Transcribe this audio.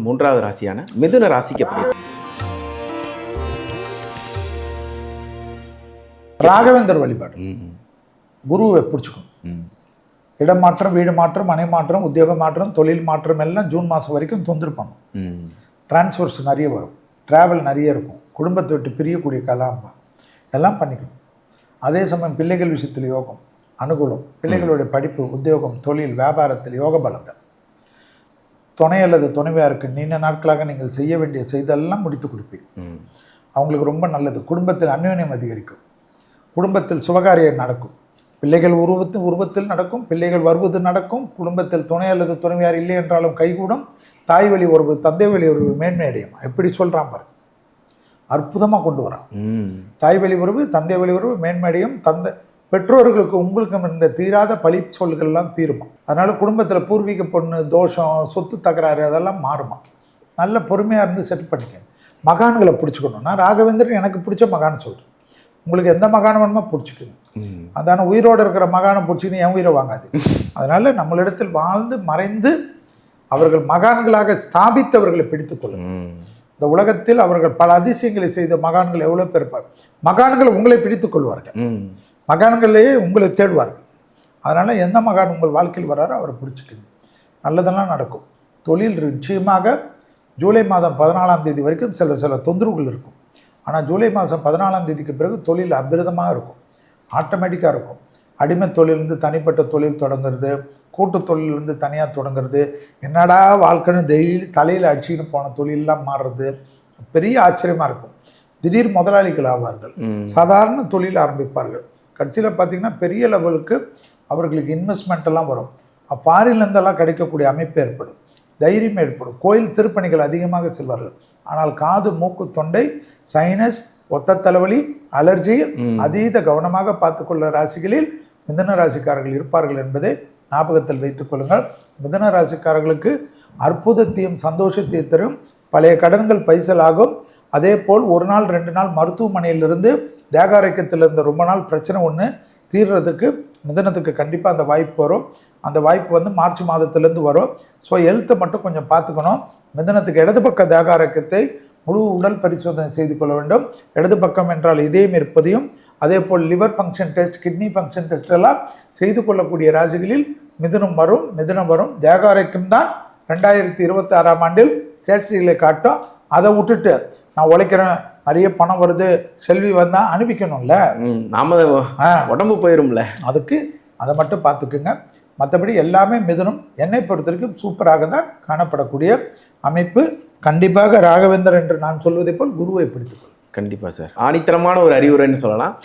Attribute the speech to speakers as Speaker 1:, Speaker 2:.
Speaker 1: மூன்றாவது ராசியான மிதுன ராசிக்கு எப்படி?
Speaker 2: ராகவேந்தர் வழிபாடு குருவை பிடிச்சிக்கணும். இடம் மாற்றம், வீடு மாற்றம், மனை மாற்றம், உத்தியோக மாற்றம், தொழில் மாற்றம் எல்லாம் ஜூன் மாதம் வரைக்கும் தொந்திருப்பாங்க. டிரான்ஸ்ஃபர்ஸ் நிறைய வரும், ட்ராவல் நிறைய இருக்கும், குடும்பத்தை விட்டு பிரியக்கூடிய காலம் எல்லாம் பண்ணிக்கணும். அதே சமயம் பிள்ளைகள் விஷயத்தில் யோகம் அனுகூலம், பிள்ளைகளுடைய படிப்பு, உத்தியோகம், தொழில், வியாபாரத்தில் யோக பலங்கள், துணை அல்லது துணைவியாருக்கு நீண்ட நாட்களாக நீங்கள் செய்ய வேண்டிய செய்தெல்லாம் முடித்து கொடுப்பீங்க. அவங்களுக்கு ரொம்ப நல்லது. குடும்பத்தில் அந்யோன்யம் அதிகரிக்கும், குடும்பத்தில் சுபகாரியம் நடக்கும், பிள்ளைகள் உருவத்தில் நடக்கும், பிள்ளைகள் வருவது நடக்கும், குடும்பத்தில் துணை அல்லது துணைவியார் இல்லை என்றாலும் கைகூடும், தாய் வழி உறவு, தந்தை வழி உறவு மேன்மை அடையும். எப்படி சொல்கிறான் பாரு, அற்புதமாக கொண்டு வரான். தாய் வழி உறவு, தந்தை வழி உறவு மேன்மை அடையும். பெற்றோர்களுக்கு உங்களுக்கும் இந்த தீராத பழி சொல்கள்லாம் தீருமா. அதனால் குடும்பத்தில் பூர்வீக பொண்ணு தோஷம், சொத்து தகராறு அதெல்லாம் மாறுமா. நல்ல பொறுமையாக இருந்து செட் பண்ணிக்க. மகான்களை பிடிச்சிக்கணும். நான் ராகவேந்திரன் எனக்கு பிடிச்ச மகான் சொல்கிறேன். உங்களுக்கு எந்த மகானம் வேணுமோ பிடிச்சிக்கணும். அதான உயிரோடு இருக்கிற மகானை பிடிச்சிக்கின்னு என் உயிரை வாங்காது. அதனால் நம்மளிடத்தில் வாழ்ந்து மறைந்து அவர்கள் மகான்களாக ஸ்தாபித்தவர்களை பிடித்துக்கொள்ளும். இந்த உலகத்தில் அவர்கள் பல அதிசயங்களை செய்த மகான்கள் எவ்வளோ பேர் இருப்பார். மகான்கள் உங்களை பிடித்துக் கொள்வார்கள், மகான்களையே உங்களை தேடுவார்கள். அதனால் எந்த மகான் உங்கள் வாழ்க்கையில் வராரோ அவரை பிடிச்சிக்கணும். நல்லதெல்லாம் நடக்கும். தொழில் நிச்சயமாக ஜூலை மாதம் 14ஆம் தேதி வரைக்கும் சில தொந்தரவுகள் இருக்கும். ஆனால் ஜூலை மாதம் 14ஆம் தேதிக்கு பிறகு தொழில் அபிரதமாக இருக்கும், ஆட்டோமேட்டிக்காக இருக்கும். அடிமை தொழிலிருந்து தனிப்பட்ட தொழில் தொடங்குறது, கூட்டு தொழிலிருந்து தனியாக தொடங்குறது, என்னடா வாழ்க்கைன்னு டெய்லி தலையில் அடிச்சுக்கின்னு போன தொழிலெலாம் மாறுறது பெரிய ஆச்சரியமாக இருக்கும். திடீர் முதலாளிகள் ஆவார்கள், சாதாரண தொழில் ஆரம்பிப்பார்கள். கடைசியில் பார்த்திங்கன்னா பெரிய லெவலுக்கு அவர்களுக்கு இன்வெஸ்ட்மெண்ட்டெல்லாம் வரும். ஃபாரின்லேருந்தெல்லாம் கிடைக்கக்கூடிய அமைப்பு ஏற்படும், தைரியம் ஏற்படும். கோயில் திருப்பணிகள் அதிகமாக செல்வார்கள். ஆனால் காது, மூக்கு, தொண்டை, சைனஸ், ஒத்த தலைவலி, அலர்ஜி அதீத கவனமாக பார்த்துக்கொள்ள ராசிகளில் மிதுன ராசிக்காரர்கள் இருப்பார்கள் என்பதை ஞாபகத்தில் வைத்துக் கொள்ளுங்கள். மிதுன ராசிக்காரர்களுக்கு அற்புதத்தையும் சந்தோஷத்தையும் தரும். பழைய கடன்கள் பைசலாகும். அதே போல் ஒரு நாள் 2 நாள் மருத்துவமனையிலிருந்து தேக ஆரோக்கியத்தில் இருந்த ரொம்ப நாள் பிரச்சனை ஒன்று தீர்றதுக்கு மிதுனத்துக்கு கண்டிப்பாக அந்த வாய்ப்பு வரும். அந்த வாய்ப்பு மார்ச் மாதத்துலேருந்து வரும். ஸோ ஹெல்த்தை மட்டும் கொஞ்சம் பார்த்துக்கணும். மிதுனத்துக்கு இடது பக்க தேக ஆரோக்கியத்தை முழு உடல் பரிசோதனை செய்து கொள்ள வேண்டும். இடது பக்கம் என்றால் இதயம் இருப்பதையும், அதே போல் liver function test, kidney function test எல்லாம் செய்து கொள்ளக்கூடிய ராசிகளில் மிதுனம் வரும். தேக ஆரோக்கியம் தான் 2026ஆம் ஆண்டில் சேஷ்டிகளை காட்டும். அதை விட்டுட்டு நான் உழைக்கிறேன், நிறைய பணம் வருது, செல்வி வந்தால் அனுப்பிக்கணும்ல,
Speaker 1: நாம உடம்பு போயிரும்ல,
Speaker 2: அதுக்கு அதை மட்டும் பார்த்துக்குங்க. மற்றபடி எல்லாமே மிதுனம் என்னை பொறுத்த வரைக்கும் சூப்பராக தான் காணப்படக்கூடிய அமைப்பு. கண்டிப்பாக ராகவேந்தர் என்று நான் சொல்வதை போல் குருவை பிடித்துக்கொள்ளும்.
Speaker 1: கண்டிப்பாக சார், ஆணித்தரமான ஒரு அறிவுரைன்னு சொல்லலாம்.